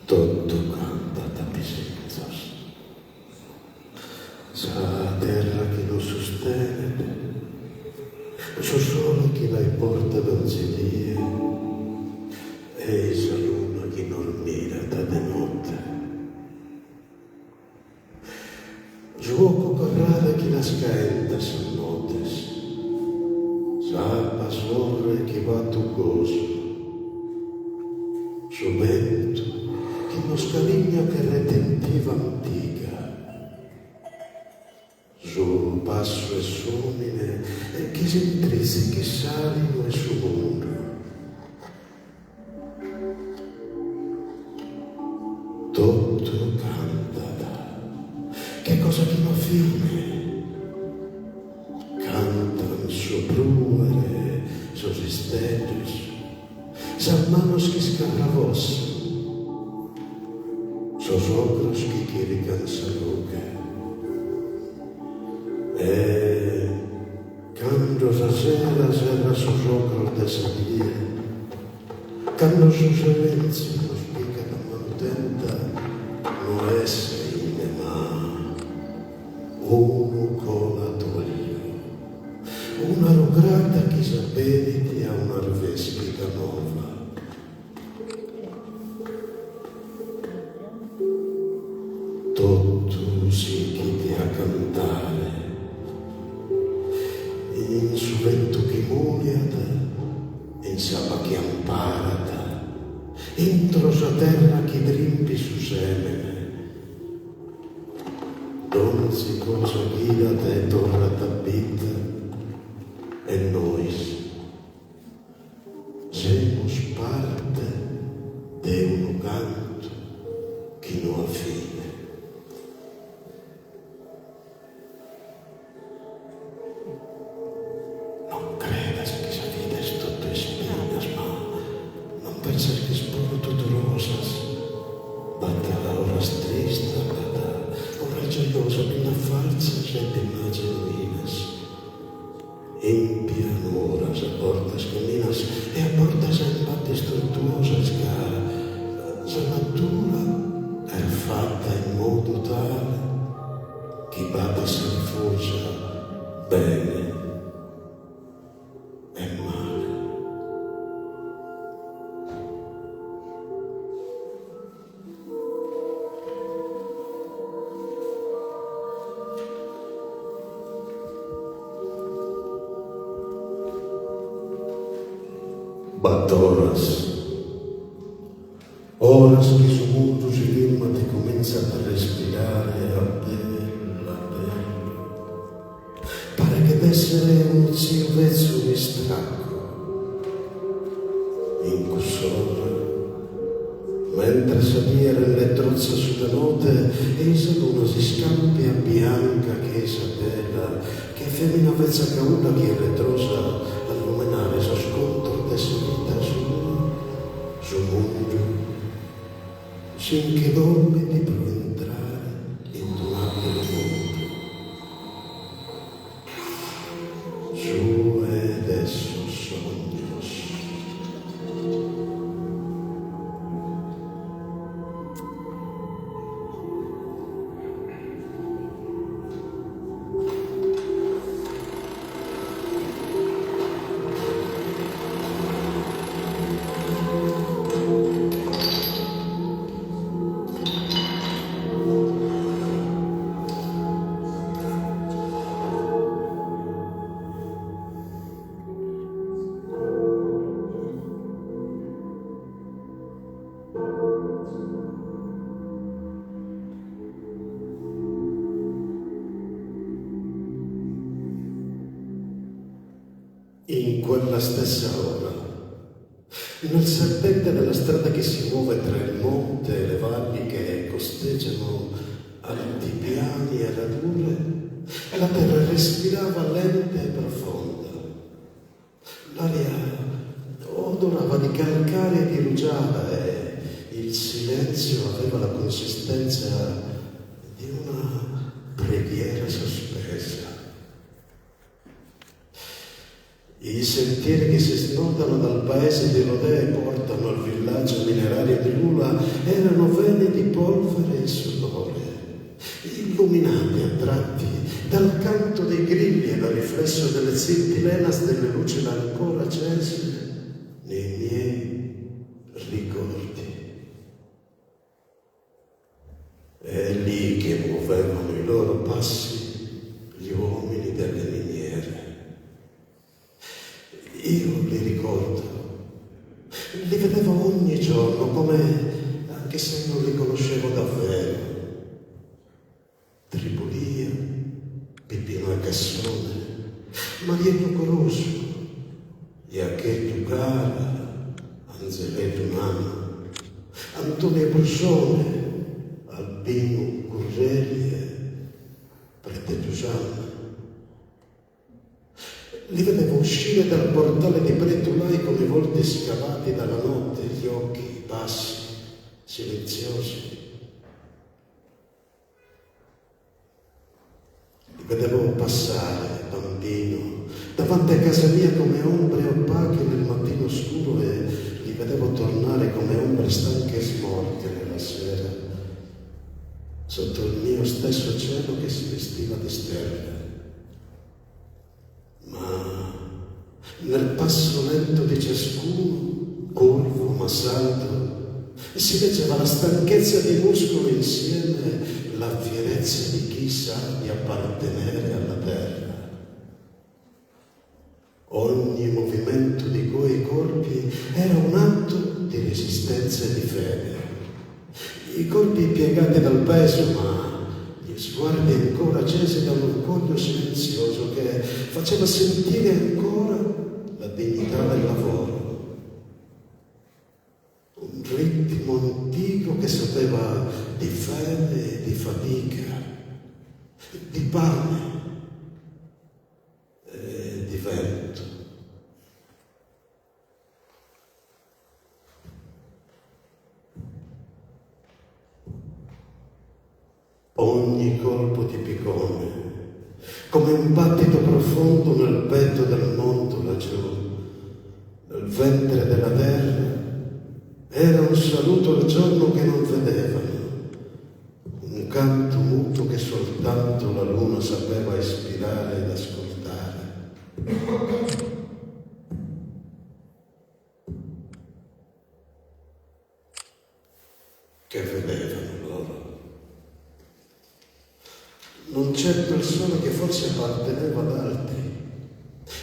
Tutto canta tapicentos. Sa terra che lo sostiene, so sole che la porta d'anzilie, e sa luna che dormire da de notte. Gioco corrale che la scaenta son notes, sa sorre che va tu gozo, so vento che lo scaligno che retentiva antica, su passo e sumine e che sentrizi che salino e su mondo. Tutto canta, che cosa che non fine, cantan su bruere, su sistetus, san manos che scarravos, sos ogros que quirican saluque. E cando sa sera sos ogros de salir, cando su silenzio nos pica la contenta, no es inema, uno colatorio, una rograta che s'abbediti a una rivestica nova. Tutto si chiti a cantare in su vento che muliata, in saba che amparata, entro sa terra che drimpi su semene, donzi cosa guidata e torrata vita, e noi semos parte de uno canto che non ha fine. En pianuras, a portas caminas e a portas en bates tortuosas che sa natura è fatta in modo tale che vada si rifugia bene e male. But horas che su mundo si firma e comincia a respirare a bello, pare che d'essere un silvezzo distacco, in cussore, mentre salire le trozze sulle note e sa luna si scampia bianca che sa bella, che femmina vezza cauda che retrosa a luminare so scontro de sa vita su mondo, sin che dorme di più entrare in un altro mondo. Su ed esso sognos. In quella stessa ora, nel serpente della strada che si muove tra il monte e le valli che costeggiano altipiani e radure, la terra respirava lenta e profonda. L'aria odorava di calcare e di rugiada e il silenzio aveva la consistenza di una preghiera sospesa. I sentieri che si snodano dal paese di Rodè e portano al villaggio minerario di Lula erano veni di polvere e sudore, illuminati a tratti dal canto dei grilli e dal riflesso delle zintilenas delle luci ancora accese nei miei ricordi. È lì che muovevano i loro passi gli uomini delle miniere. Io li ricordo, li vedevo ogni giorno, anche se non li conoscevo davvero. Tribulia, Pipino e Cassone, Mariello Coroso, Iachetto Gara, Anzeletto Nano, Antonio Brusone, Albino Currelli e Prete Giusanna. Li vedevo uscire dal portale di Pretulai con i volti scavati dalla notte, gli occhi bassi, silenziosi. Li vedevo passare, bambino, davanti a casa mia come ombre opache nel mattino scuro e li vedevo tornare come ombre stanche e smorte nella sera, sotto il mio stesso cielo che si vestiva di stelle. Ma nel passo lento di ciascuno, curvo ma saldo, si leggeva la stanchezza di muscolo insieme la fierezza di chi sa di appartenere alla terra. Ogni movimento di quei corpi era un atto di resistenza e di fede. I corpi piegati dal peso, ma sguardi ancora accesi da un orgoglio silenzioso che faceva sentire ancora la dignità del lavoro. Un ritmo antico che sapeva di fede e di fatica, di pane e di vento. Ogni colpo di picone, come un battito profondo nel petto del mondo laggiù, nel ventre della terra, era un saluto al giorno che non vedevano, un canto muto che soltanto la luna sapeva ispirare ed ascoltare. Che vedevano loro? Non certo il sole che forse apparteneva ad altri,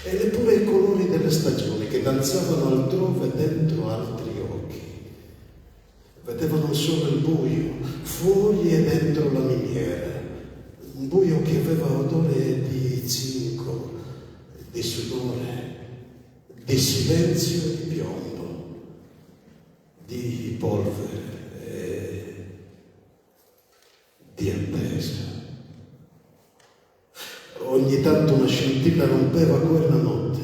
e neppure i colori delle stagioni che danzavano altrove dentro altri occhi. Vedevano solo il buio, fuori e dentro la miniera, un buio che aveva odore di zinco, di sudore, di silenzio e di piombo, di polvere e di attesa. Ogni tanto una scintilla rompeva quella notte,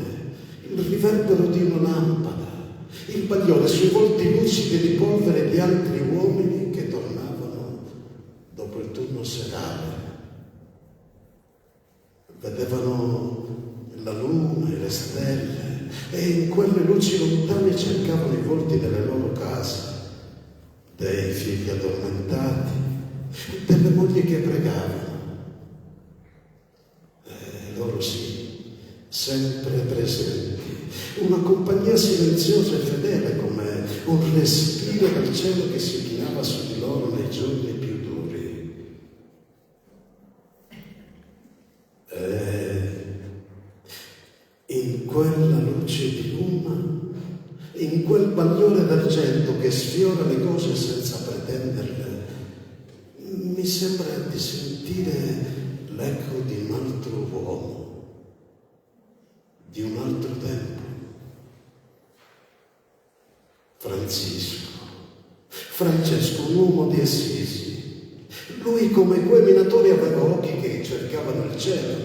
il riverbero di una lampada, il bagliore sui volti lucidi di polvere di altri uomini che tornavano dopo il turno serale. Vedevano la luna e le stelle e in quelle luci lontane cercavano i volti delle loro case, dei figli addormentati, delle mogli che pregavano. Loro sì, sempre presenti, una compagnia silenziosa e fedele come un respiro del cielo che si chinava su di loro nei giorni più duri. E in quella luce di luna, in quel bagliore d'argento che sfiora le cose senza pretenderle, mi sembra di sentire l'eco di un altro uomo, di un altro tempo. Francesco, un uomo di Assisi. Lui, come quei minatori, aveva occhi che cercavano il cielo,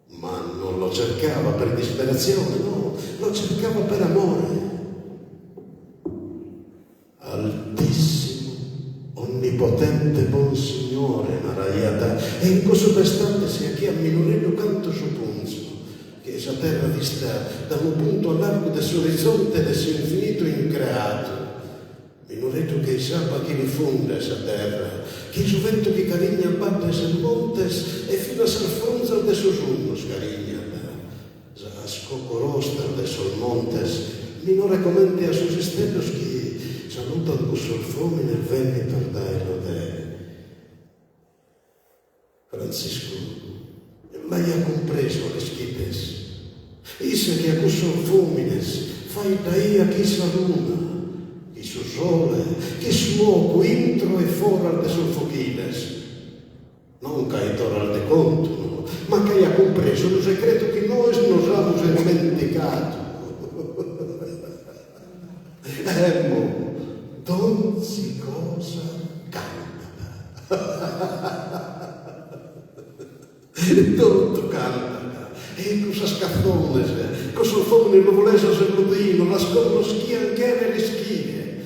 ma non lo cercava per disperazione, no, lo cercava per amore. Altissimo, onnipotente buon Signore, Narayata, e in questo istante si a chi a minorillo canto su punzo, che esa terra dista da un punto all'arco del suo orizzonte del suo infinito increato. Mi non detto che sapa che rifonda esa terra, che il vento che carigna batte sul montes e fino a sal fronza de sus unos carigna. Sa scocorosta de sul montes, mi non recomente a sus estellos che salutan con sul fome nel vento per daelo de. Francisco, l'hai compreso le schites. Issa che a questo fumines fai da ia chi sa luna, chi su sole, chi su oco intro e fora de sul fochines. Non che hai toral de conto, no? Ma che hai compreso lo segreto che noi nos abbiamo dimenticato. Emo, donzi cosa canta. Tutto canta, e cosa scaffones, cosa fomine lo volesse al lodino, la scorno schian che le schine.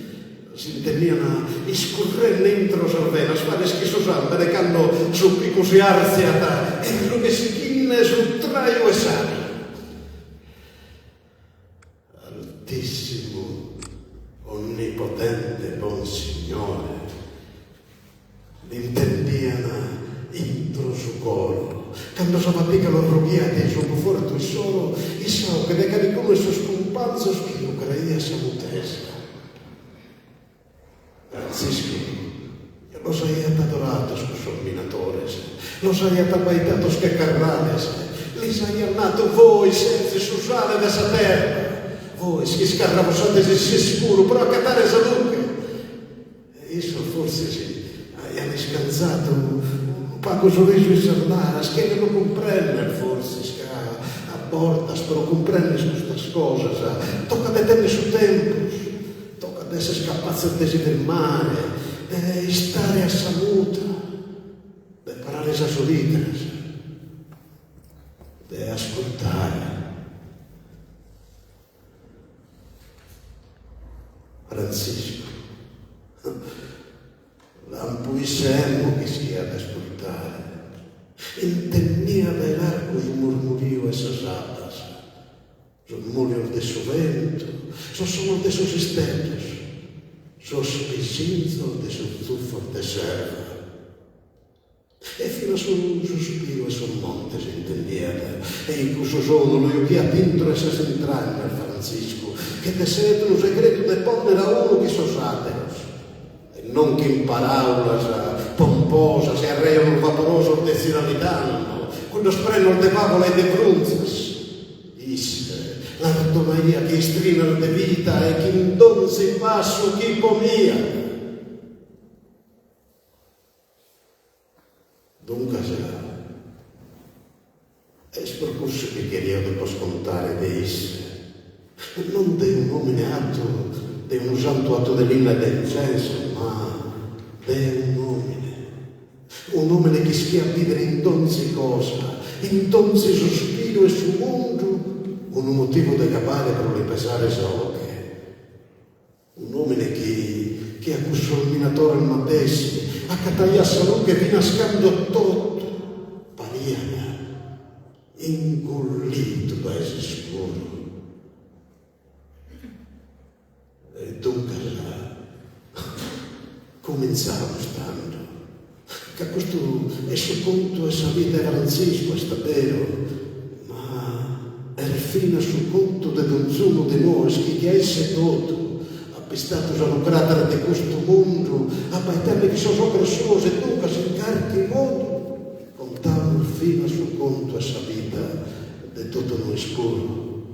Si intendevano iscurrendo entro salvenas, ma le schiso sambere che hanno su pico si arziata, e lo che si chinne sul traio e sani. Altissimo, onnipotente, buon Signore, l'intendiana intro su coro. Quando si abbaticano arruggiati e sono forte e solo, e so che de caricono e sus companzos che lo creia samutesca. Francisco, los hayat adorato sus dominatores, los hayat abaitato che carrales, les hayat nato voi senza susare de sa terra, voi che scarrabosate se scuro, però accatare esa luce. E isso forse si hayan scansato Paco sorriso e sardaras, che non comprende forse, a portas, però comprende queste cose, tocca de tenere su tempos, tocca de se scappazze del mare, de stare a saluta, de parare a solitras, de ascoltare. Francisco, l'ampuisemo che sia ad ascoltare. Entendía del arco su murmurío esas alas, sus murios de su vento, sus sonos de sus estellos, sus pisinzos de sus zufos de serva. E fino a su suspiro e sus montes entendía, e incluso solo lo io che ha dentro esas entrañas, Francisco, che deseto un segreto de poner a uno que sos áteros, e non che in paraulas pomposas e arreiano vaporosos de ciralitano, quando sprenono de bábola e de brunzas. Isse, l'artonaia che strina de vita e che in donze passo chi pomia. Dunque sarà. Es per questo che queria dopo scontare de isse. Non de un uomo atto, de un santo atto dell'incenso, ma de un uomo che schia a vivere in donzi cosa, in donzi sospiro e su mondo, un motivo da capare per le pesare soche. Un uomo che a questo minatore il matessi, a cataglia salute fino a scambio tutto, pariana, ingollito da esse scuro. E dunque cominciamo stando. Che questo è su conto e sa vita Francisco è vero, ma è fino sul conto di donzuno di noi che è seduto, appistato sullo cratere di questo mondo, a baitare che sono cresciose e dunque si incarica in modo, contando fino sul conto e sa vita di tutto noi scuro.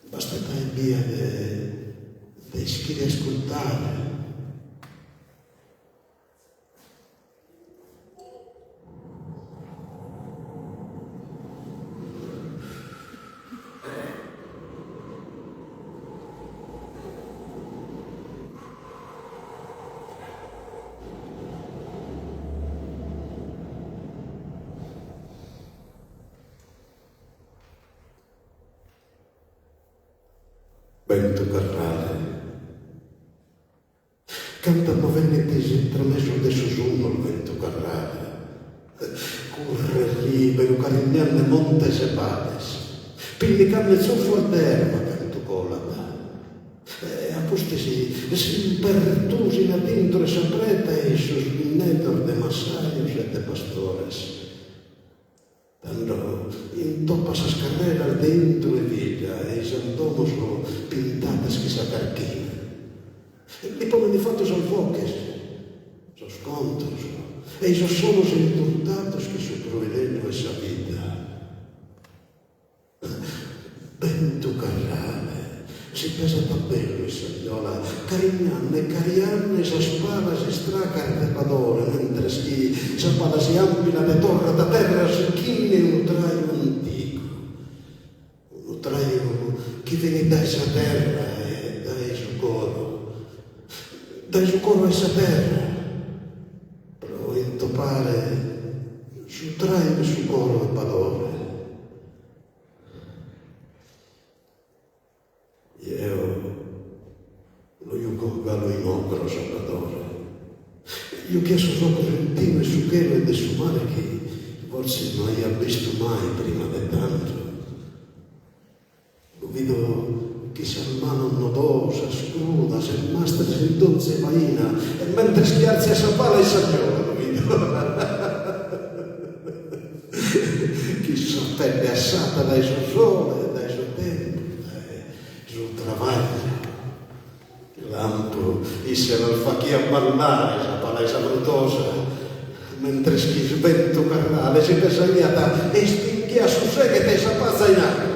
Basta che via di schire ascoltare. Vento carrale, canta movente tramesso de susuno il vento carrale, Curre libero, carignanne montes e pades, pinnicanne zufo d'erba canto colata. E apostesi, s'impertusina dentro esa preta e sus vinnetor de masaios e de pastores. Tanto intopas as carreras dentro e villa e xandomos pintadas que sa carquina. E li ponen di fatto sos foques, sos contos, e isos sonos enturtados que supruireno esa vida. Vento carrale, si pesa tappello e sagliola, carignanne esas palas estracar de padore, mentre chi sa pala si ampina de torra da terra schicchine un traio antico. Un traio che viene da esa terra e da esu coro. Da esu coro esa terra. Pare su traime su coro e padore. Io lo iugo galo in ocro salvatore. Io chiesto sopra gentile su chelo e de su mare che forse non hai visto mai prima di tanto. Lo vedo che sa mano nodosa, scruda, se mastra in dolce vaina e mentre schiarsi a sa pala e sagliola. Chissà pelle assata dai suo sole, dai suo tempo, dai suo travaglio. Lampo, issero il fa chi a ballare, sa palesa brutosa, mentre schi vento carnale si pesagliata e stinchia su sé che te sa pazza in acqua.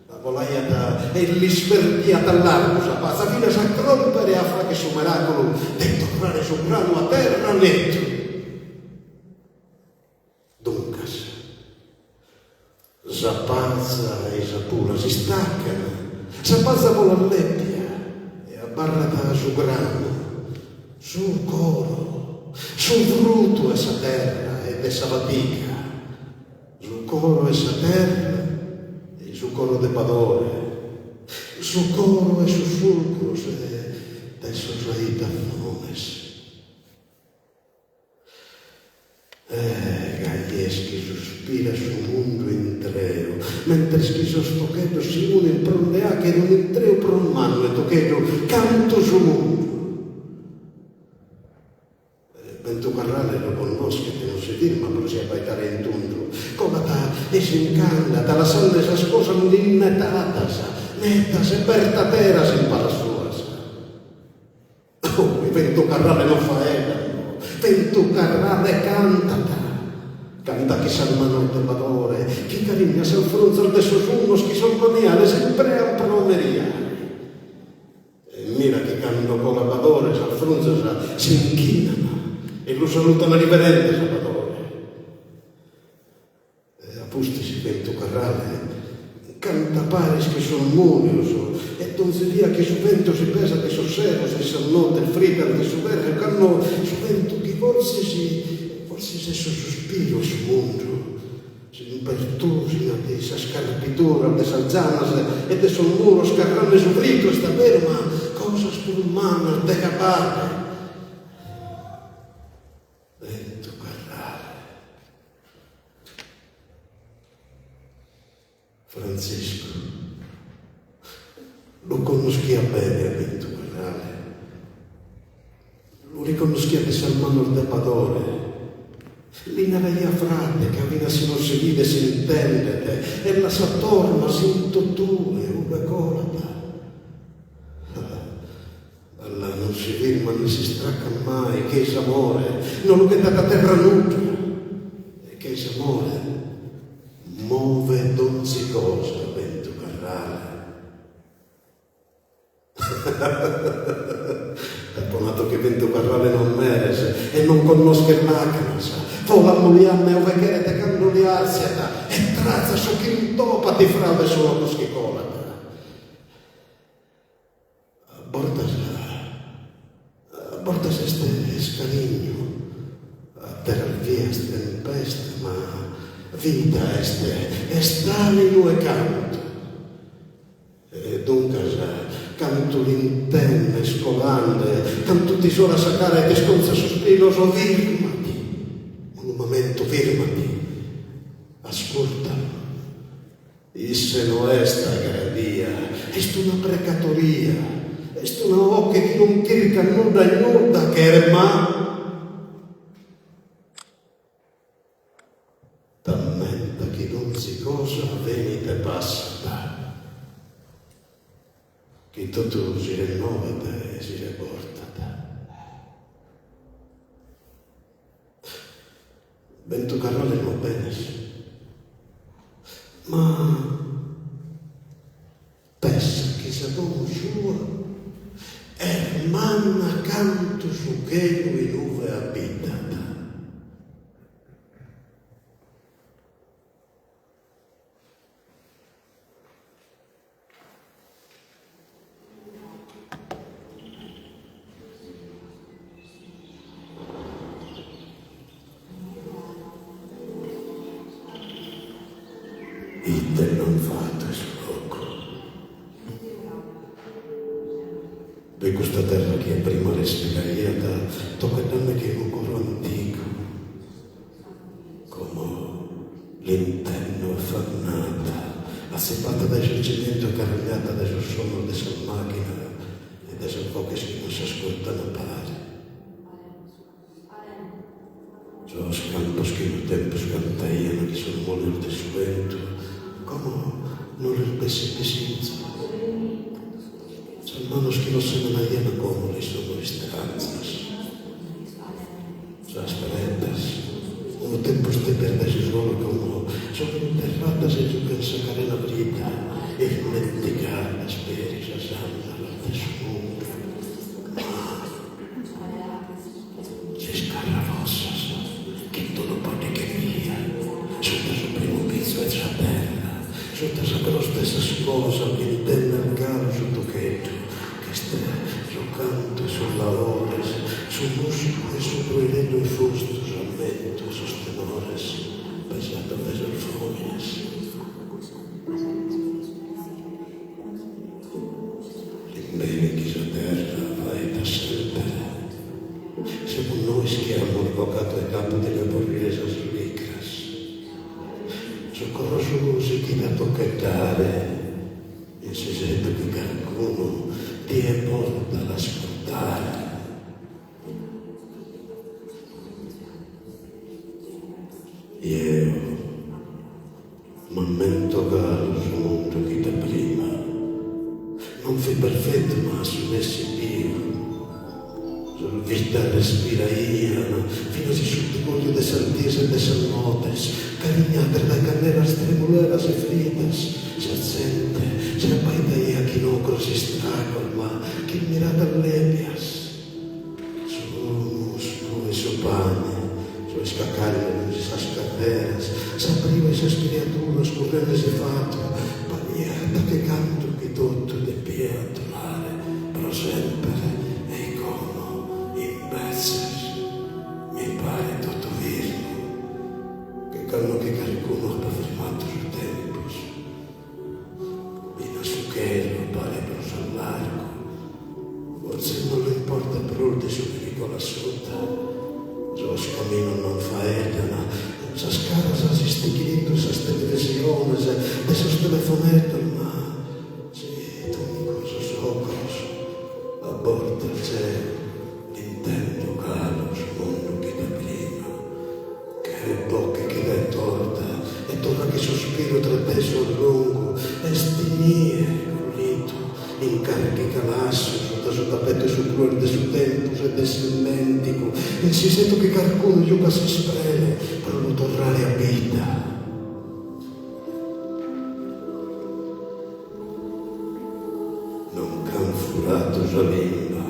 La volaiata e li sverdiata all'arco, sa pazza fino a sa crompere a fa che su miracolo de tornare su grano a terra netto. Zapazza e Sapura si staccano, Zapazza vola all'eppia e abbarrata su grano, sul coro, sul frutto essa terra ed essa fatica, sul coro essa terra e sul coro de padore, sul coro e sul fulcro e dai sosraita nomes. Gaglieschi sospira sul mondo intreo, mentre chi sostochedo si une in pronea che non intreo pron mano e tochedo canto su mondo. Vento carrale lo conosco che non si firma per si abbaitare in tundro, colata e si incanna, dalla sande sa sposa un'innetata, netta se perta terra si impara sua. Oh, il vento carrale non fa vento carrale cantata. Canta chi sa il mano del padore, chi carigna se il fronzo de sus unos, chi son coniale, sempre a un promeriale. E mira che canto con la padore, sa il fronzo si inchinano e lo salutano riverente sa padore. E appustisi vento carrale, canta pares che son murioso, e donzia che su vento si pesa che so sero, se s'annota il fritter che su verre, canno su vento che forse se so sospiro su mondo, si impertusina di sa scarpitura, de salzanas e de son muro scarrane su frito, sta vero, ma cosas pulmanas de capare. Vento carrale. Francisco, lo conoscia bene a vento carrale, lo riconoscia di Salmano il Depadore. Lì ne veia frate che aveva si non si vide si intendete e la s'attorma si intotture ube colata. Alla non si firma né si stracca mai che è amore non lo vede da terra nuca e che è amore muove d'ogni cosa vento carrale. Apponato che vento carrale non merese e non conosca il macnas vola mulianne ove che candoliarsi e trazza su chi intopa ti frave solo coschi colata. Bortas este scaligno a terra via tempeste ma vita este stalino e canto e dunque canto l'intenne scolande canto ti sola sacare che sconza sospiro so virmati un momento è una precatoria, è una occhia che non cerca nulla e nulla che ma t'ammetta che non si cosa venite passa, che tutto si rinnova e si riporta. Bento Carole non bene, ma pensa che se dopo sua è manna canto su che lui dove abitata. Ite non fate sblocco. Per questa terra che prima respirata, tocca dammi che è un coro antico, come l'interno affannata, asseppata da esercimento e carregata da sul sonno della macchina e da sul poche che non si ascoltano pare. Sono scampos che il tempo scantaiano, che sono molto del suo vento, come non il pessimismo. Sono manos che non se ne hanno come le sono istanzas. Sono asperetas. Un tempo ste perdersi solo come sono interradas e giù per saccare la vita e dimenticare la speranza santa del suo mondo. Se scarravossas, che tu non puoi che via, sotto il primo pizzo e già terra, sotto la stessa cosa che intende il caro sotto che sta giocando sulla ora, su musico e su proiello e fusto, rammento, sostenores, pesato peso il fognes. L'imbene che sa terra vai da sempre. Siamo noi che abbiamo invocato il capo delle borghese slicras. Soccorroso chi da tocchettare, e si sente che qualcuno ti è porta ad ascoltare. Io momento caro sul mondo che da prima non fui perfetto ma assumessi Dio. Sono vista respira io fino a si sottovoglio de saltese e de salmotes carignate da canneras tremuleras e fritas si accende, si appaita io chi non così stracol ma chi mirata lepias su e su pane su scaccalle e su scarderas s'apriva e si spiriatura scorrendo si fatto pagliata che canto che tutto de pie a trovare però sempre e come imbezzer mi pare tutto virgo che calmo che qualcuno ha fermato sul tempo in a succhero pare per sallargo forse non le importa per di su che con la sutta lo scamino non fa edana sa scara sa si sticchito sa ste televisione sa sto telefonetto ma sì tu mi cosa socros a bordo c'è l'intento calo sul mondo che da prima che bocche che da torta e torna che sospiro tra te sul lungo e stinie pulito incarichi calasso sul tappeto su cuore su tempo e del mentico e si sento che qualcuno gioca si spreme per non tornare a vita. Non can furato già limba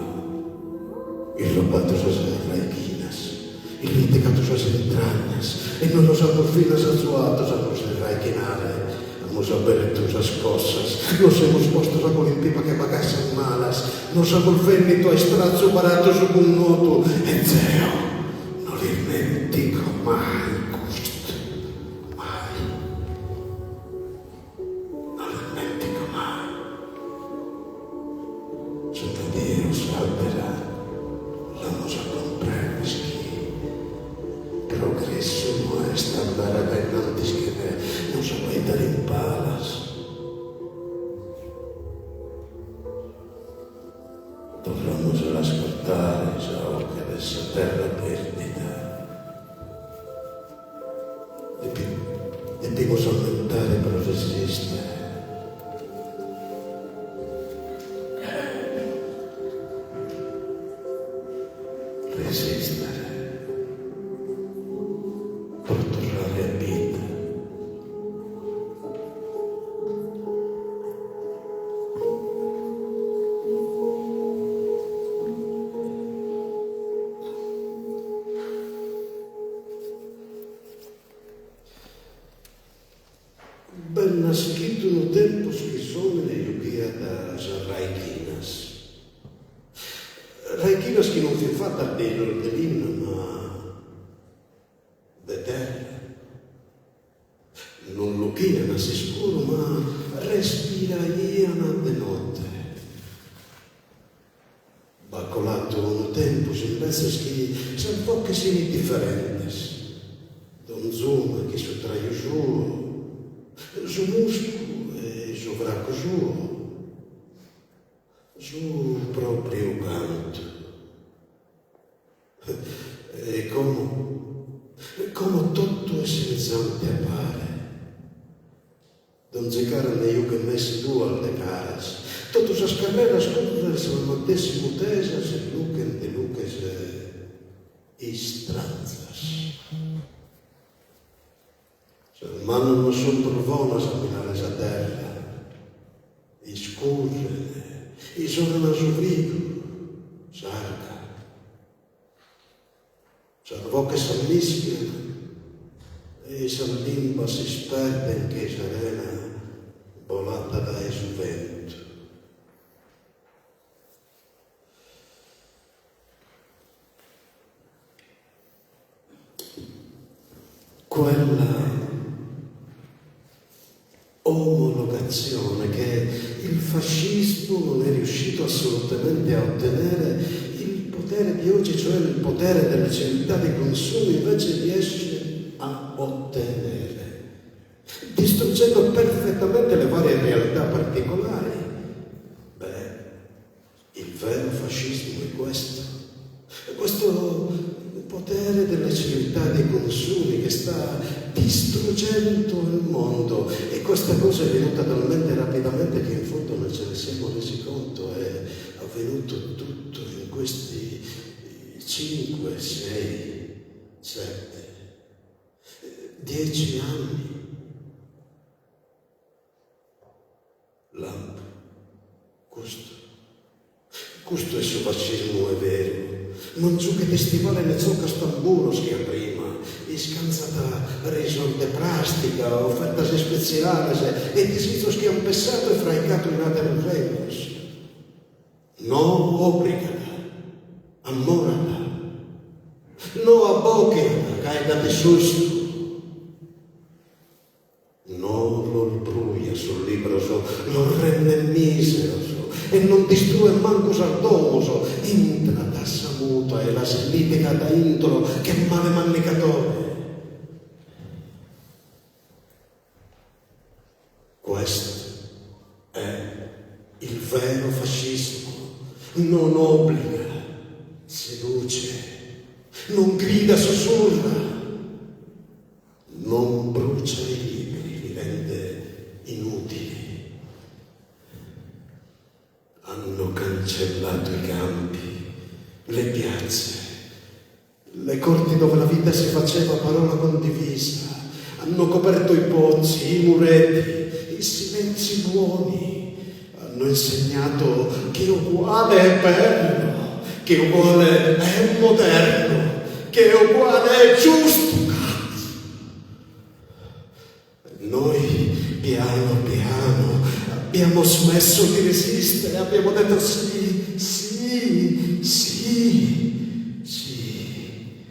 il robato sa raichinas il litigato sa entrañas e non lo sa finas azuato sa cose raichinare hemos aberto esas cosas, nos hemos puesto a colimpipa que pagasen malas, nos avolvennito a estrazzo barato su un noto, e zeo, non li dimentico mai, gusto, mai, non li dimentico mai. Sotto Dio salverà, vamos a comprare schi, progresso no es andare adelante che non sapete in palas. dovremmo solo ascoltare ciò che adesso terra perdita. Dobbiamo sollementare per resistere. Resistere per tornare a vita. Ben nascito no tempo che sono io da Raikinas. Raikinas che non si fa da dell'inno, ma da terra. Non lo chiama sicuro, ma respira iana de notte. Baccolato un tempo, invece che sono poche sini differenti. Don Zuma che si trae suo, su muscolo e su braccio suo, su proprio canto. E come tutto è sensante appare. Non giocare io che messi due alle caras. Tutto si scarrera scorre sul mattesimo tesa se lucen de luces e stranzas. Mano non sono provonas a minare la terra. I scurre, i sono a sovrito, sarca. Salvo che s'ammischiano e s'allimba si sperde in che serena volata dai su vento. Quella omologazione che il fascismo non è riuscito assolutamente a ottenere, il potere di oggi, cioè il potere delle civiltà dei consumi, invece riesce a ottenere, distruggendo perfettamente le varie realtà particolari. Beh, il vero fascismo è questo potere delle civiltà dei consumi che sta distruggendo il mondo, e questa cosa è venuta talmente rapidamente che in fondo non ce ne siamo resi conto. È avvenuto tutto in questi 5, 6, 7, 10 anni. Questo è il suo fascismo, è vero. Non so che festivale ne so che stamburos che prima, e scanzata risorte plastica, offertas speciali, e disitos che han pensato e fraicato in altri reinos. No obbligata, ammorata, no abbocheta, caida di susto. No lo bruia sul libro, lo rende misero, e non distrugge manco sardomoso, intra tassa muta e la selitica da intro che male manicatore. Questo è il vero fascismo. Non obbliga, seduce, non grida, sussurra, non brucia i libri, li rende inutili. Hanno cancellato i campi, le piazze, le corti dove la vita si faceva parola condivisa. Hanno coperto i pozzi, i muretti, i silenzi buoni. Hanno insegnato che uguale è bello, che uguale è moderno, che uguale è giusto. Noi piano piano abbiamo smesso di resistere, abbiamo detto sì, sì, sì, sì.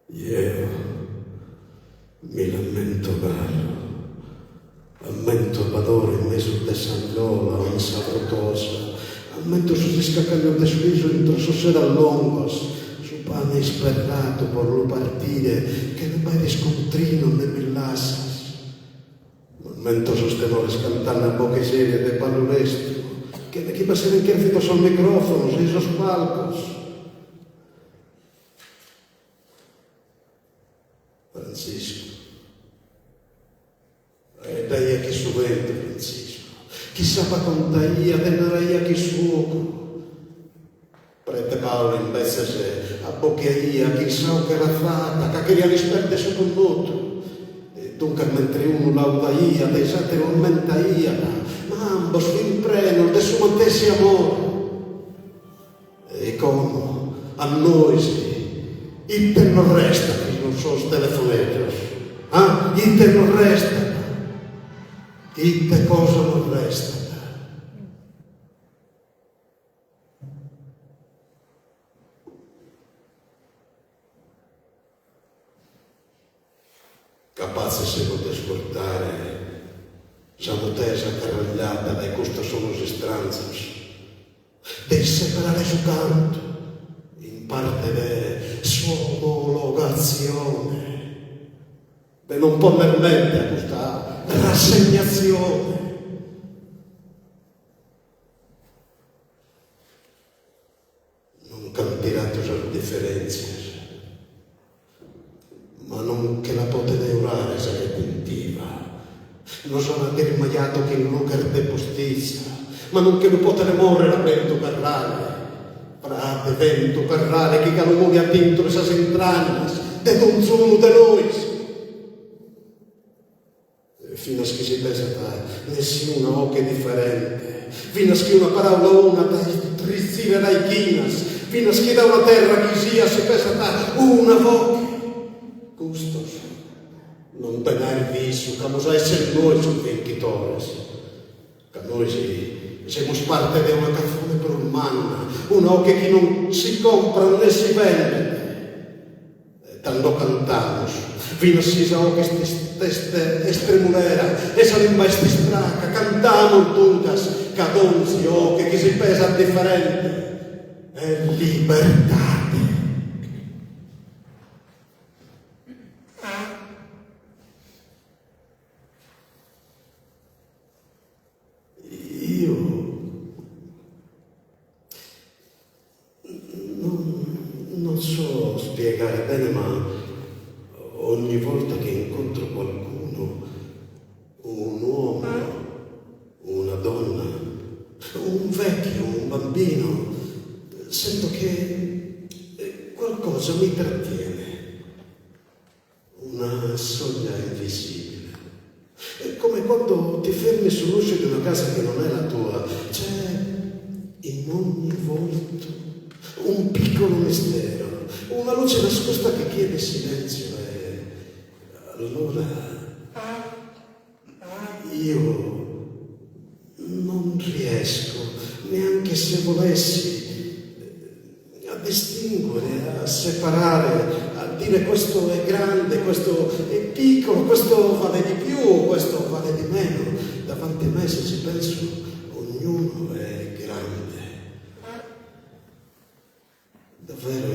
Io mi lamento caro, ammento l'adoro in mezzo de sangola, in sabrotosa, ammento su si scaccano de suiso entro su sera longos, pane sperrato por lo partire che ne mai riscontrino ne millasas. Ma mentosos tenores cantando a boca seria de palurestro, que de aquí va a ser encércitos aos micrófonos e esos palcos. Francisco, e daí a chi subente, Francisco, chissà pa contaia, denaria chi suoco. Prete Paolo invece se a bocchiaia, chissà che la fatta, che queria risperte su condoto. Dunque mentre uno laudaia, desate non mentaia, ma ambos fin preno de su matessi amore. E come a noi ite non resta che non sono telefoneros, ite non resta, ite cosa non resta. Capace se potete ascoltare la notesa carragliata dai questo sono estranzos, di separare su canto in parte di sua omologazione, di non poner mente a questa rassegnazione. Non cantirate le differenze, ma non che la potete neurare se è pentiva. Non sono agrimagliato che non carte postizia, ma non che lo potete morre la vento carrale. Frate vento carrale che calumoni ha tinto le sue entranas, de non sono de noi. Fino a che si pensa da nessuna occhio differente, fino a che una parola una da trizzire dai chinas, fino a che da una terra che sia si pensa da una voce. Custos, non tenere visto, che noi essere noi sono vincitori, che noi siamo parte di una canzone per umana, un'occhio che non si compra né si vende. Tanto cantamos, fino a si sa che questa estremulera, essa lingua straca, cantamos tuncas, che donzi occhi che si pesa differente, è libertà. Non so spiegare bene, ma ogni volta che incontro qualcuno, un uomo, una donna, un vecchio, un bambino, sento che qualcosa mi trattiene, una soglia invisibile. È come quando ti fermi sull'uscio di una casa che non è la tua, c'è in ogni volto un piccolo mistero, una luce nascosta che chiede silenzio, e allora io non riesco, neanche se volessi, a distinguere, a separare, a dire questo è grande, questo è piccolo, questo vale di più, questo vale di meno. Davanti a me, se ci penso, ognuno è grande. Davvero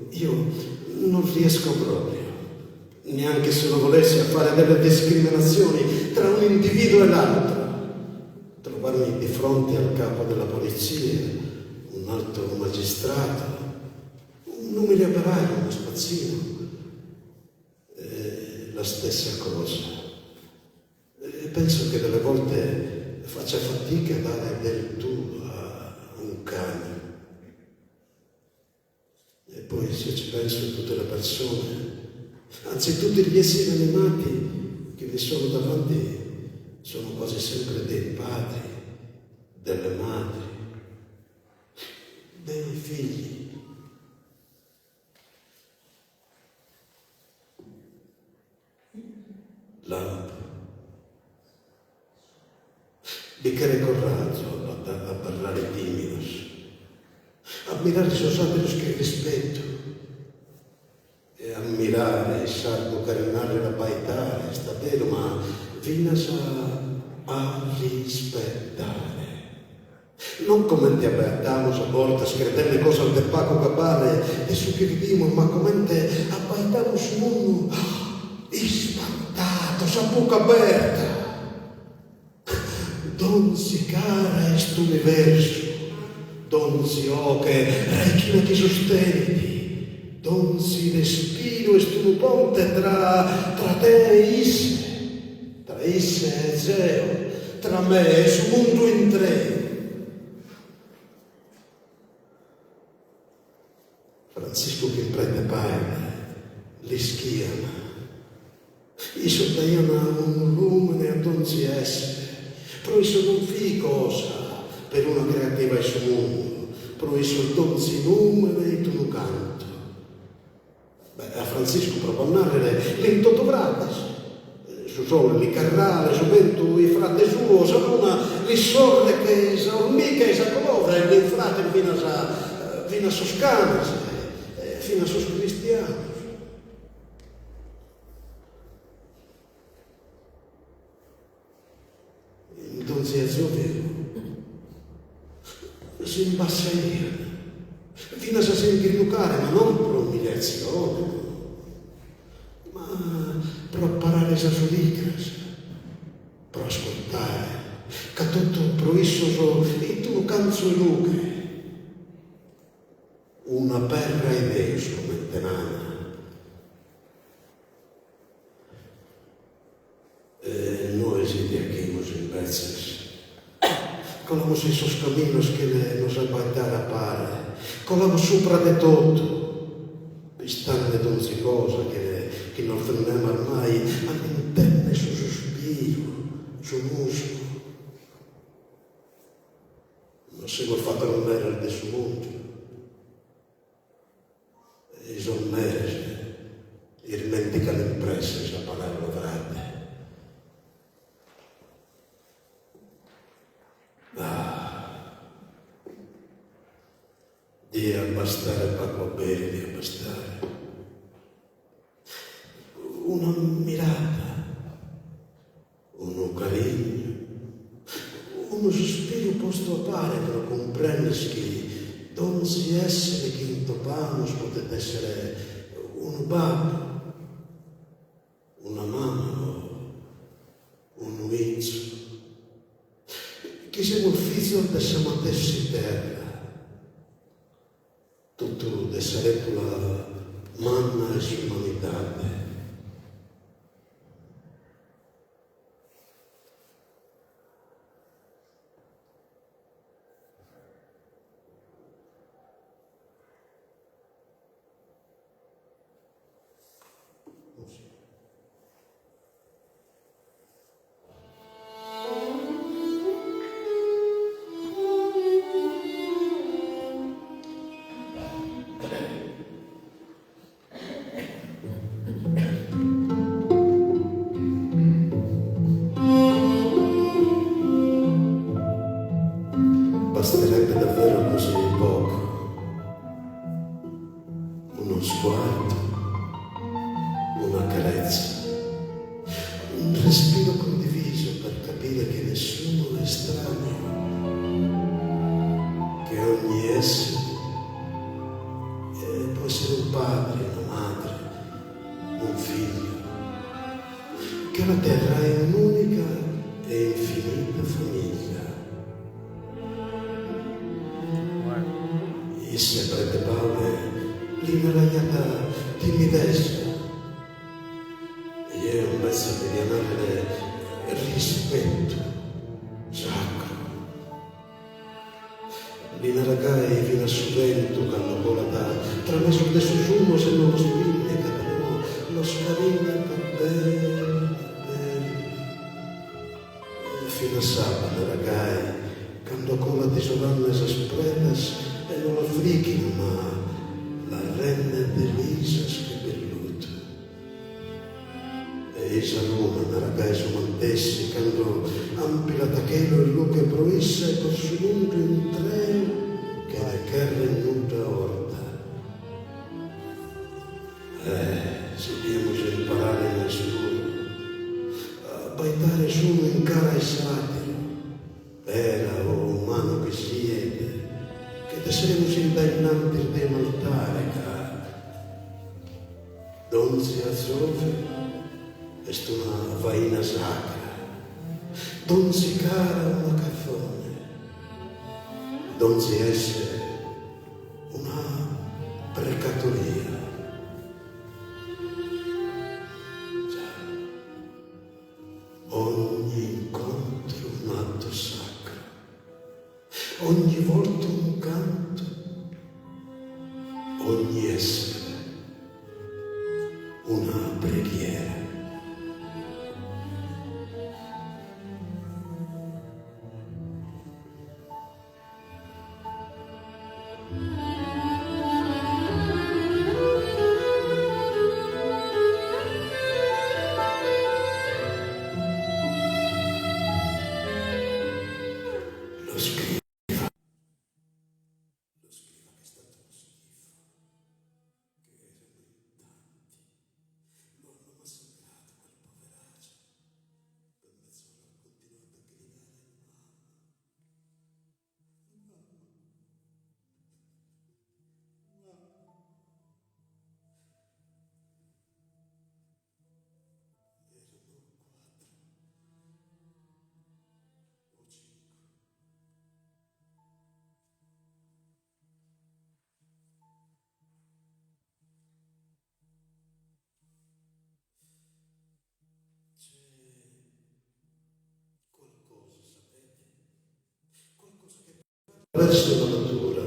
io non riesco proprio, neanche se lo volessi, a fare delle discriminazioni tra un individuo e l'altro. Trovarmi di fronte al capo della polizia, un alto magistrato, un umile operaio, uno spazzino, la stessa cosa. E penso che delle volte faccia fatica a dare del tu a un cane. E poi se ci penso a tutte le persone, anzi tutti gli esseri animati che mi sono davanti, sono quasi sempre dei padri, delle madri, dei figli. Lampo. Di che coraggio a parlare timidos, ammirare i suoi santos che rispetto, e ammirare il sardo carinare la baitare, sta vero, ma finas a rispettare. Non come ti apertamos a portas, credendo cosas de Paco Capale, e su che vivimos, ma come te abaitamos uno, ispantados, a boca aperta. donzi cara est universo, donzi oche rechina ti sosteniti, donzi respiro est un ponte tra te e isse, tra isse e Zeo, tra me e su mondo in tre. Francisco che prende parla, li schiama, i sottaiano un lume a donzi essere, però isso non fi cosa per una creativa e su mondo, però isso donzi numere e tu non canto. Beh, a Francisco proprio narrare l'intotto gratis, su sole li carrale, su vento i frate suo, saluna li sorre che sa ormica e sa colore, e li frate fino a Soscanas, fino a sus cristianos. Entonces Zovio si imbassaia fino a sentir nucare, ma non per umiliazione, ma per imparare a giudicare, per ascoltare, che tutto proissoso e tu canzo e luce. Una perra idea solamente nana. Noi siamo aquí en veces. Colamos esos caminos que nos abaitara a pare. Colamos sopra de tutto. Pistando de ogni cosa che non frendiamo mai, all'interno su sospiro, su muscolo. Non si vuol fare non era il suo mondo. E sono mese, e dimenticano impresse la parola grande. Di abbastare poco bene, di abbastare. Una mirata, uno carino, uno sospiro posto a pare per comprendersi che donzi essere che intopamos potete essere un babbo, una mamma, un uizzo, che siamo il figlio di siamo adesso terra, tutto di essere la manna e l'umanità. Basterebbe davvero così poco, uno sguardo, una carezza, un respiro condiviso per capire che nessuno è estraneo, che ogni essere può essere un padre, una madre, un figlio, che la terra è un'unica e infinita famiglia. E se prende Paolo l'inarraiata timidezza e è un mezzo di rianare rispetto sacro. L'inarragai fino a suvento quando vola tra me sul stesso sumo se non lo spinne che lo scarina per bene fino a sabato ragai quando cola di solanne esaspretas e non la frichino, ma la renne delisas che belluto. E isa luna, una ragazza mantessi, quando ampila tachelo e luce proissa e col suo mondo in treno che la terra in nuda orta. Se dobbiamo imparare nel sicuro, a baitare solo in cara e satiro, vera o umano che siete, che saremo indannanti di altare, donzi azzurre, è una vaina sacra, donzi cara una caffone, donzi essere una precatoria. Già, ogni incontro un atto sacro, ogni volta un canto, ogni essere una preghiera. Lo scriva che è stato uno schifo, che erano in tanti, lo hanno massacrato quel poveraccio, per mezz'ora ha continuato a gridare qualcosa, sapete? Qualcosa che verso la natura,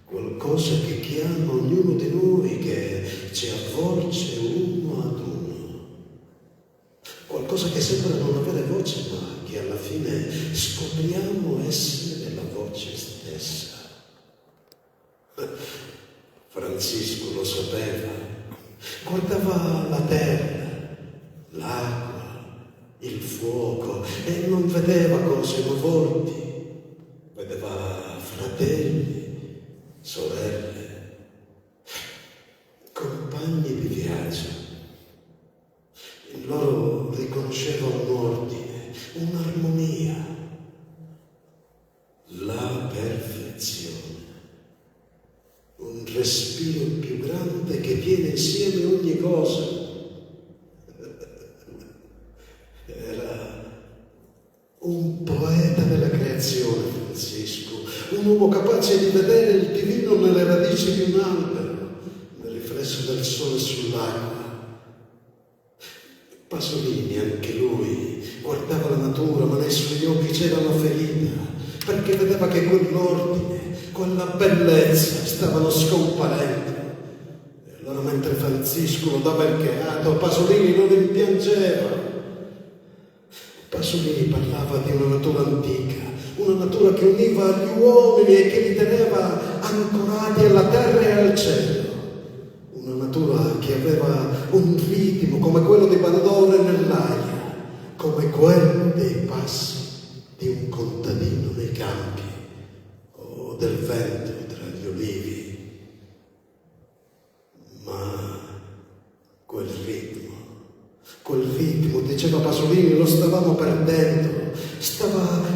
qualcosa che chiama ognuno di noi, che ci avvolge uno ad uno, qualcosa che sembra non avere voce, ma che alla fine scopriamo essere la voce stessa. Francisco lo sapeva, guardava la terra, l'acqua, il fuoco e non vedeva cose ma volti, vedeva fratelli, sorelle, compagni di viaggio. In loro riconosceva un ordine, un'armonia, la perfezione, un respiro più grande che tiene insieme ogni cosa. Era un poeta della creazione, Francisco, un uomo capace di vedere il divino nelle radici di un albero, nel riflesso del sole sull'acqua. Pasolini, anche lui, guardava la natura, ma nei suoi occhi c'era la ferita, perché vedeva che quell'ordine, quella bellezza stavano scomparendo. E allora, mentre Francisco lo dava il cheato, Pasolini non rimpiangeva. Pasolini parlava di una natura antica, una natura che univa gli uomini e che li teneva ancorati alla terra e al cielo. Una natura che aveva un ritmo come quello di Bandore nell'aria, come quello dei passi di un contadino nei campi o del vento tra gli olivi. Ma quel ritmo, diceva Pasolini, lo stavamo perdendo.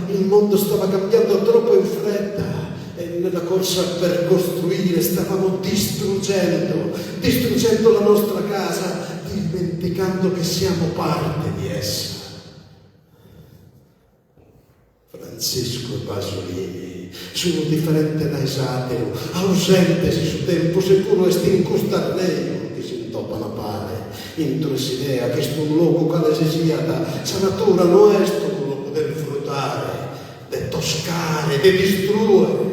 Il mondo stava cambiando troppo in fretta. E nella corsa per costruire stavamo distruggendo la nostra casa, dimenticando che siamo parte di essa. Francisco e Pasolini sono differenti da Esateo, ausentesi su tempo, seppur estincus tarneo, che si intopano a pare, intro idea che sto un luogo quale si sia da sa natura no est un luogo del frutare, de toscare, de distruere.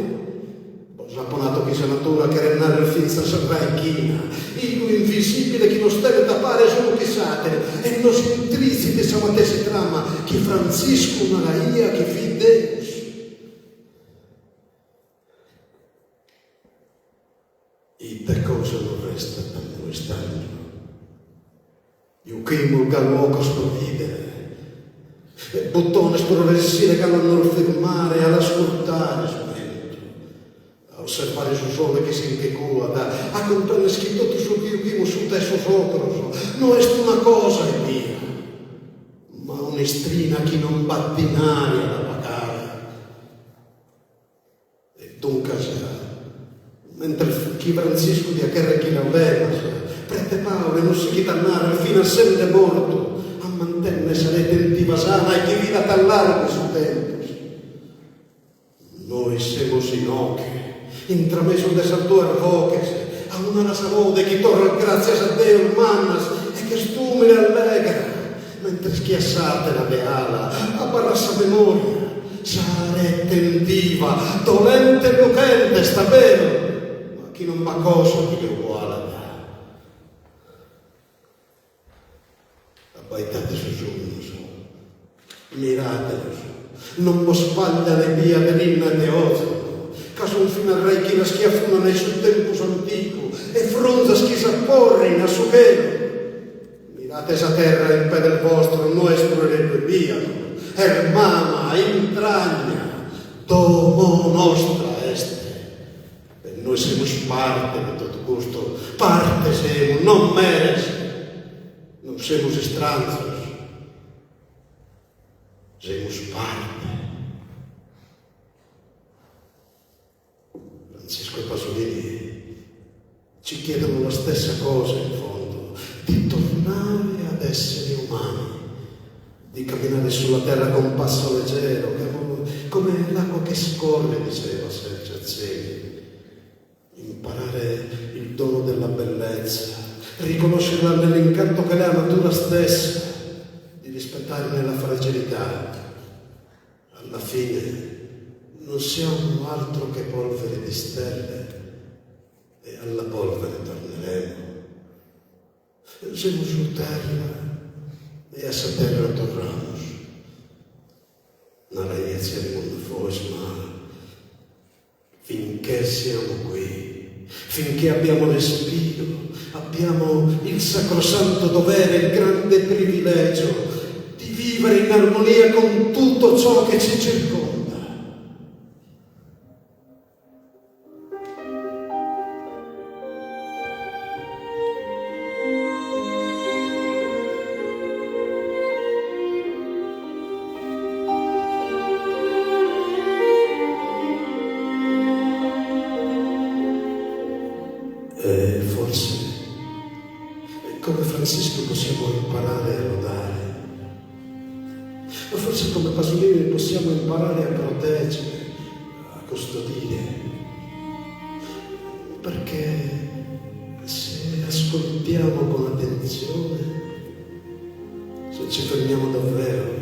Saponato che sia natura che renare il finza sarà china, il invisibile che non stelle da pare sono che satire, e non si intrizzi di samate si trama, che Francisco Maraia che fi Deus. Ite cosa non resta da noi stando. Io chimo il galluoco sprovvidere, e bottone sprovessire che non fermare all'ascoltare, osservare su sole che si inchecuata, a comprendere scritto tu su Dio su te su sopra, non è una cosa è mia, ma un'estrina che non batti in aria da pagare. E dunque, mentre chi Francisco di Accherre chi l'aveva, prete Paolo non si chitannare fino a sempre morto, a mantenne sarete in Tivasana e che vida tan largo su tempos. Noi semos inoque, intrameso desas duas roques, a unha das abode que torran gracias a Deus manas e que estume alegra, mentres que a sátera de ala, a barrasa memoria, sarete en diva, dolente e lucente sta vero, ma chi non va cosa che uguale da. Abbaitate sus unos, miratelos, non vos falla de via de linna de ocio, caso un fino al rei che la schiaffuna nei suoi tempus antico e fronzas che s'apporren a sughero. Mirate esa terra in pe del vostro, nuestro eredue viano, hermana, intragna, domo nostra este. E noi semos parte de todo gusto, parte semos, non meres, non semos estranzos, semos parte. Francisco e Pasolini ci chiedono la stessa cosa in fondo, di tornare ad essere umani, di camminare sulla terra con passo leggero, come l'acqua che scorre, diceva Sergio Azzeghi, imparare il dono della bellezza, riconoscerla nell'incanto che è la natura stessa, di rispettarne la fragilità. Alla fine non siamo altro che polvere di stelle e alla polvere torneremo. Siamo su terra e a essa terra tornamos. Non reiniziamo da forse, ma finché siamo qui, finché abbiamo respiro, abbiamo il sacrosanto dovere, il grande privilegio di vivere in armonia con tutto ciò che ci circonda. Forse, come Francisco, possiamo imparare a lodare, ma forse come Pasolini possiamo imparare a proteggere, a custodire, perché se ascoltiamo con attenzione, se ci fermiamo davvero,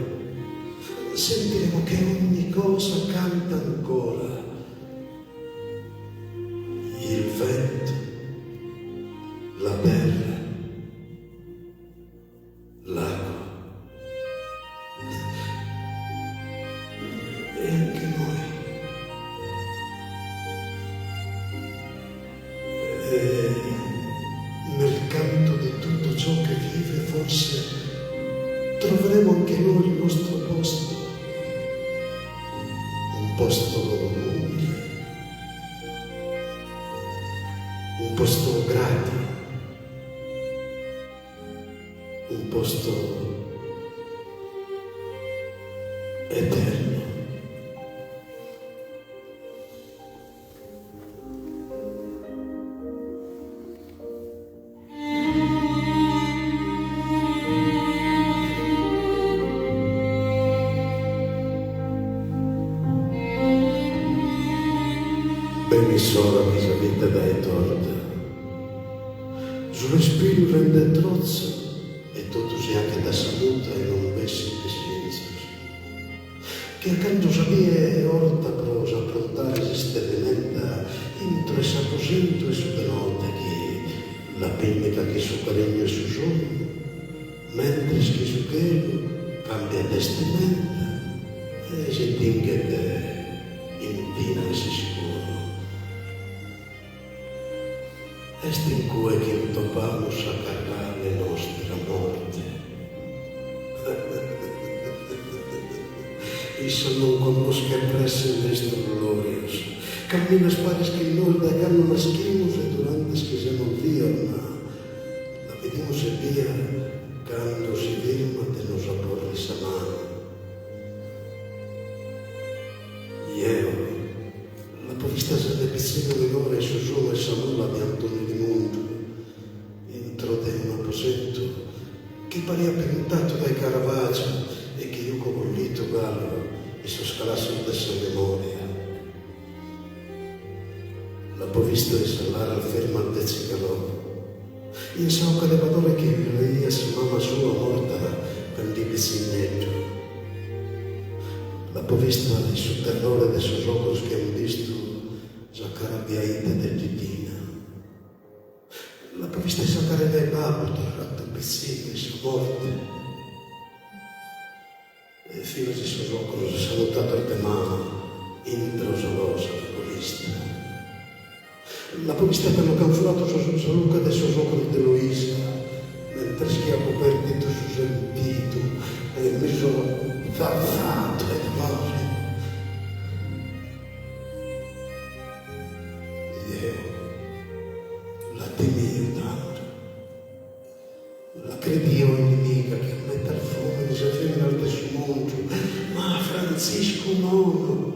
sentiremo che ogni cosa canta ancora. Il vento, la terra, l'acqua e anche noi. E nel canto di tutto ciò che vive forse troveremo anche noi il nostro posto, un posto umile, un posto grato, un posto eterno. Beni sola questa vita dai torta, sul respiro rende trozza e tutto si anche da saluta e non vessi pazienza. Che accanto sabia orta prosa affrontare sterilenta entro esse aposento e su de notte che la pennica che su caregno e su sonno, mentre che su quello cambia vestimenta e si tingue te intina e si sicuro. Este in cui che topamos a cargare nostra morte. Issa non conosca presso nestos glorios. Caminas pares que nos da carne nasquimos e durante que se nos diurna. La pedimos e via, cando si dirma de nos aporris a mano. E eu, la povista se de piccino minore su sono e samulla di Antonio di Mondo, entrò in un aposento che parea pintato dai Caravaggio, sarà solo de sua memoria. La vista risalare al fermo al Tezzicalò. Io so che levadore che lei su mamma sua morta per il pizignetto. La vista sul terrore dei suoi occhi che hanno visto la carabbiaita del Gitina. La vista saccare dai babbo, tornato a pizzine, su morte. E fino a suoi occhi salutato il mamma, introsolosa la vista. La povista che hanno camuflato su Luca del suo occhi di Luisa, mentre schiavo perdito su sentito e mi sono tardato e d'amore. Io la temio tanto, la credio inimica che mette al fuoco disafina al tessumonto, ma Francisco no,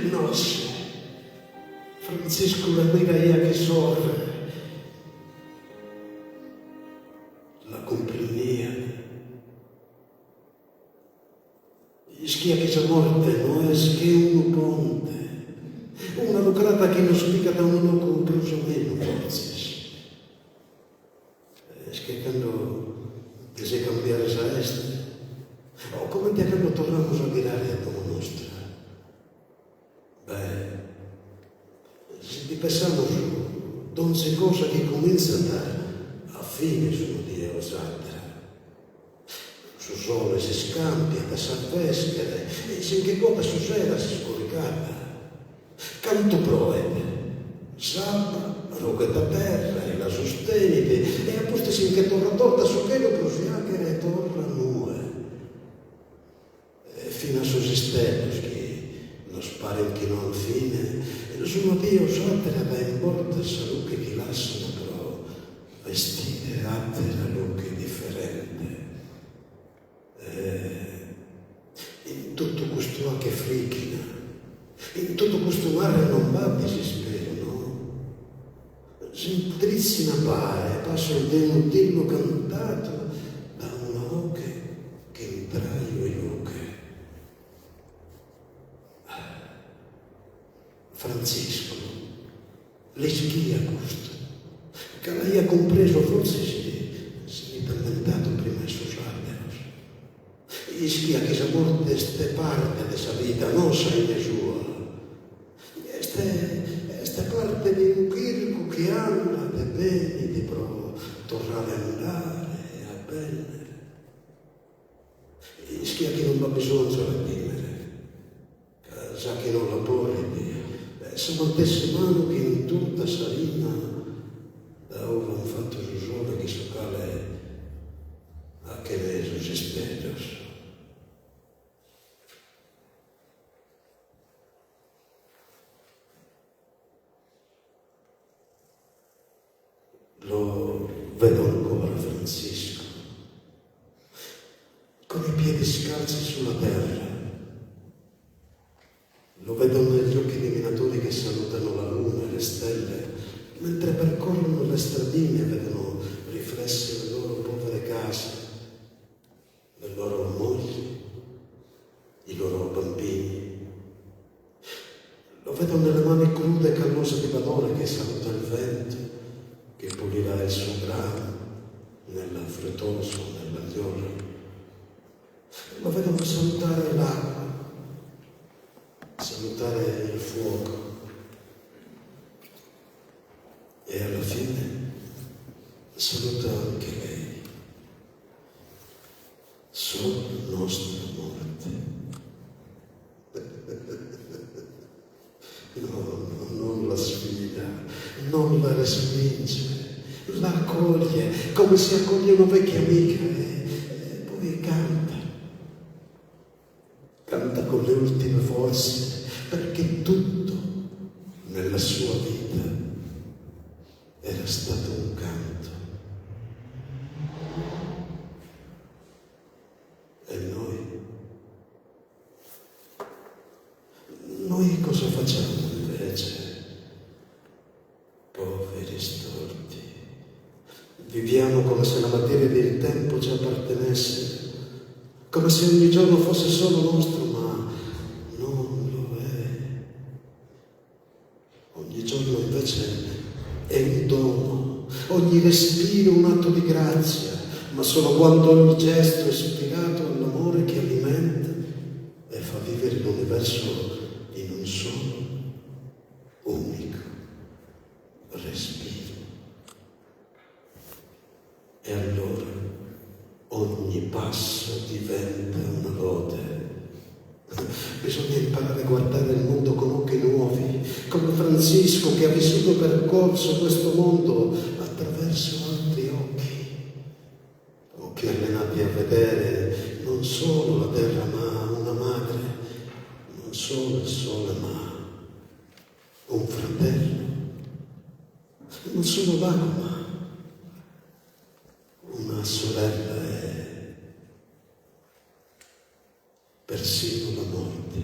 no sì. Francisco la mira che sorre, la comprenia. Schia che c'è morte, non è che un ponte, una lucrata che non spiega da un loco più o meno, forse. Che quando si cambiare sa est, o come te quando torniamo a mirare a come nostra. Beh, se pensiamo su donze cose che cominciano a fine sono di Osandra. Su sole si scambia, da salveschere, e se che cosa su sera si scoricata. Canto proebe, sabba, roca da terra e la sostenite, e a posto si che torna torta su che lo prosiachere e torna nue. E fino a sussisternos che non sparen che non fine, e lo sono Dio satera da in porta saluche che lasciano però vestite altre lucche differente. In tutto questo anche fricchina, in tutto questo mare non va disespero, no? Semplizzina pare, passa il denutillo cantato da una oche che intraio e oche. Francisco, le schia questo, che lei ha compreso, forse si è tormentato prima i suoi alberos. E schia che sa morte queste parte della sua vita, non sai ne sua. Questa parte di un chirco che anda de bene, di tornare a andare a bene. E schia che non va bisogno di redimere, sa che non la può redimere. Se mantesse mano che in tutta salina da ove hanno fatto su sole che so cale a che reso si speggios. Lo vedo ancora Francisco, con i piedi scalzi sulla terra. Lo vedo negli occhi dei minatori che salutano la luna e le stelle, mentre percorrono le stradine e vedono riflesse le loro povere case, le loro mogli, i loro bambini. Lo vedo nelle mani crude e calmose di Padone che saluta il vento, che pulirà il suo grano nella fretosa, nell'agliola. Lo vedo salutare l'acqua, salutare il fuoco e alla fine saluta anche lei, solo nostra morte. No, non la sfida, non la respinge, la accoglie come si accoglie una vecchia amica e poi canta con le ultime forze, perché tutto nella sua vita era stato un canto. E noi cosa facciamo invece? Poveri storti, viviamo come se la materia del tempo ci appartenesse, come se ogni giorno fosse solo nostro, ma respiro un atto di grazia, ma solo quando ogni gesto è ispirato all'amore che alimenta e fa vivere l'universo in un solo, unico respiro. E allora ogni passo diventa una lode. Bisogna imparare a guardare il mondo con occhi nuovi, come Francisco che ha vissuto e percorso questo mondo attraverso altri occhi allenati a vedere non solo la terra ma una madre, non solo il sole ma un fratello, non solo l'ago ma una sorella e persino la morte.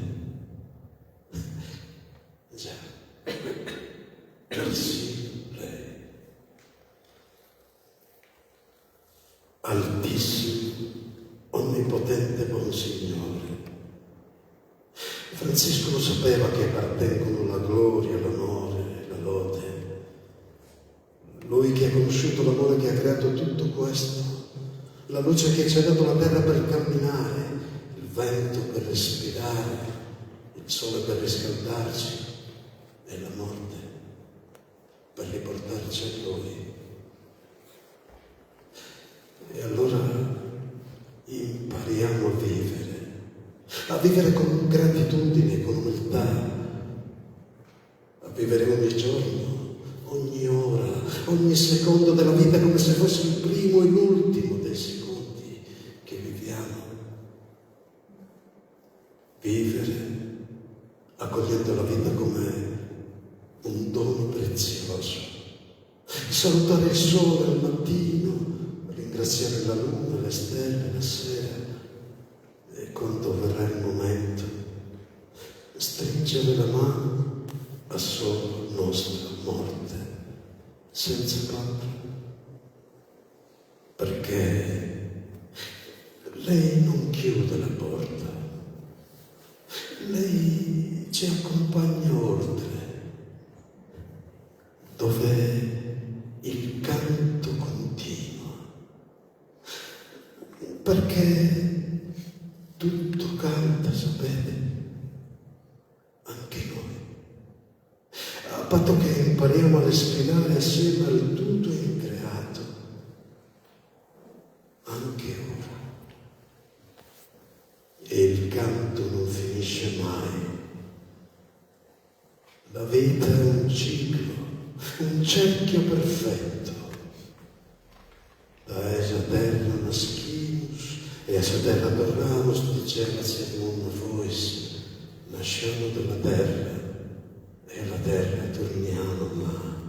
Già, persino lei. Altissimo, onnipotente buon Signore. Francisco lo sapeva che appartengono la gloria, l'onore e la lode. Lui che ha conosciuto l'amore che ha creato tutto questo, la luce che ci ha dato la terra per camminare, il vento per respirare, il sole per riscaldarci e la morte per riportarci a Lui. E allora impariamo a vivere con gratitudine, con umiltà, a vivere ogni giorno, ogni ora, ogni secondo della vita come se fosse il primo e l'ultimo dei secondi che viviamo. Vivere accogliendo la vita come un dono prezioso. Salutare il sole al mattino, ringraziare la luna, le stelle, la sera e quando verrà il momento stringere la mano a solo nostra morte, senza paura, perché lei non chiude la porta, lei ci accompagna oltre, dove il canto continua, perché tutto canta, sapete, anche noi, a patto che impariamo a respirare assieme al tutto increato, anche ora. E il canto non finisce mai. La vita è un ciclo, un cerchio perfetto. Da esa terra nascimus e a esa terra tornamus, diceva secondo voice, nasciamo dalla terra e alla terra torniamo, ma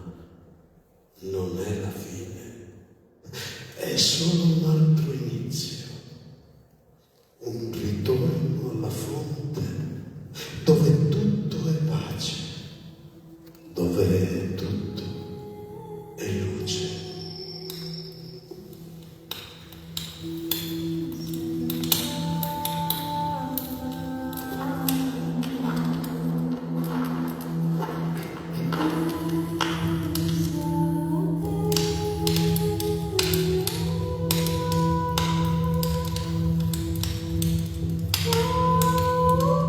non è la fine, è solo un altro inizio, un ritorno alla fonte dove tutto è pace, dove tutto è luce.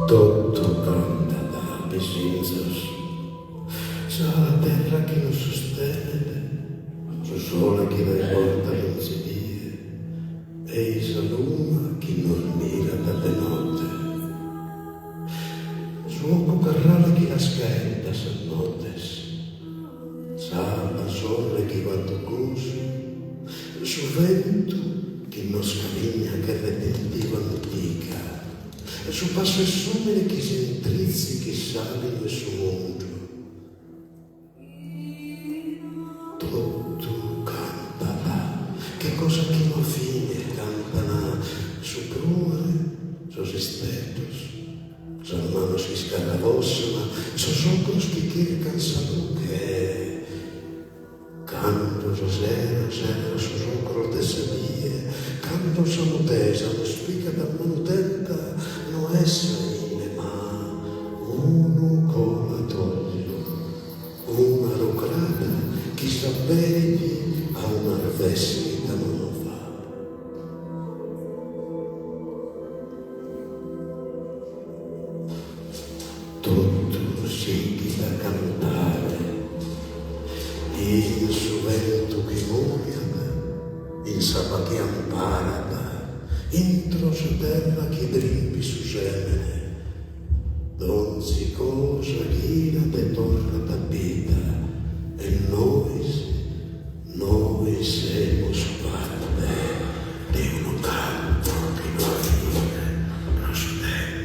Tutto canta da besinzas, sa la terra che non sostiene, il sole che la porta l'insidia, e isa luna che non mira da notte, suoco carrale che la scalda sa nottes, sa la sole che va toccoso, su vento che non scaligna che retentiva antica, e su passo e sumere che si intrizzi, che salino e su mondo. Tutto canta là, che cosa che non fine canta là, su prumere, sos estetos, sos manos que escarabossan, sos ocros que quedan salud, que canto sos eras sos ocros de sabia, canto sono tesa, non spica da manutenta, non essere ma uno colatoio, una rocrata che sta bene a un in sabatiam parada, intro su terra che drimpi su gemene, donzi cosa ghina te torna tapita, e noi siamo parte di uno campo che non vive los tempos.